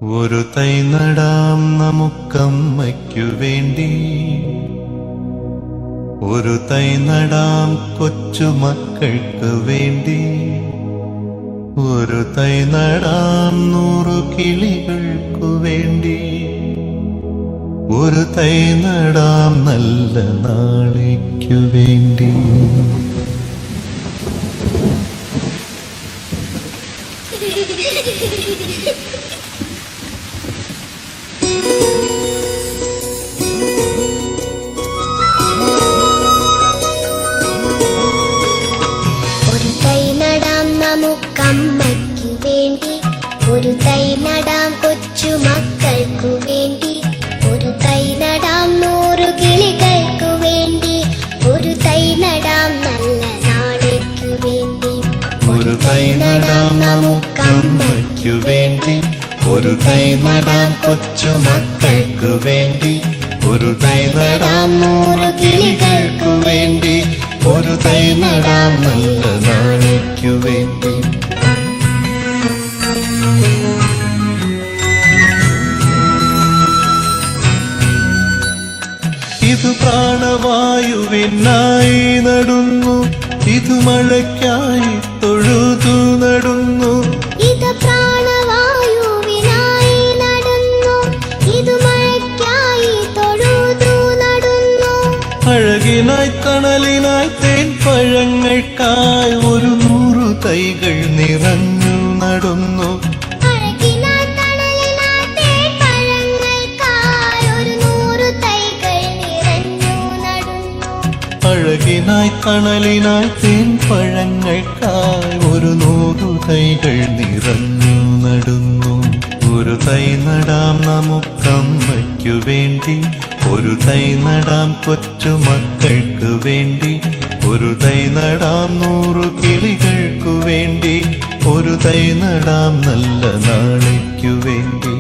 ഒരു തൈ നടാം നമുക്കമ്മയ്ക്കു വേണ്ടി, ഒരു തൈ നടാം കൊച്ചുമക്കൾക്ക് വേണ്ടി, ഒരു തൈ നടാം 100 കിളികൾക്കു വേണ്ടി, ഒരു തൈ നടാം നല്ല നാളേക്കു വേണ്ടി. ഒരു തൈ നടാം നമുക്കമ്മയ്ക്കു വേണ്ടി, ഒരു തൈ നടാം കൊച്ചുമക്കൾക്കു വേണ്ടി, ഒരു തൈ നടാം 100 കിളികൾക്കു വേണ്ടി, ഒരു തൈ നടാം നല്ല നാളേക്കു വേണ്ടി. ഒരു തൈ നടാം നമുക്കമ്മയ്ക്കു വേണ്ടി, ഒരു തൈ നടാം കൊച്ചുമക്കൾക്കു വേണ്ടി, ഒരു തൈ നടാം 100 കിളികൾക്കു വേണ്ടി, ഒരു തൈ നടാം നല്ല നാളേക്കു വേണ്ടി. ഇത് പ്രാണവായുവിനായി നടുന്നു, ഇത് മഴയ്ക്കായി തൊഴുതു നടുന്നു, ഇത് പ്രാണവായുവിനായി നടുന്നു, ഇത് മഴയ്ക്കായി തൊഴുതു നടുന്നു. അഴകിനായി തണലിനായി തേൻ പഴങ്ങൾക്കായി 100 തൈകൾ നിറഞ്ഞു നടുന്നു, അഴകിനായി തണലിനായി തേൻ പഴങ്ങൾക്കായി 100 തൈകൾ നിറഞ്ഞു നടുന്നു. അഴകിനായി തണലിനായി തേൻ പഴങ്ങൾക്കായി 100 തൈകൾ നിറഞ്ഞു നടുന്നു. ഒരു തൈ നടാം നമുക്കമ്മയ്ക്കു വേണ്ടി, ഒരു തൈ നടാം കൊച്ചുമക്കൾക്ക് വേണ്ടി, ഒരു തൈ നടാം 100 കിളികൾക്കു വേണ്ടി, ഒരു തൈ നടാം നല്ല നാളേക്കു വേണ്ടി.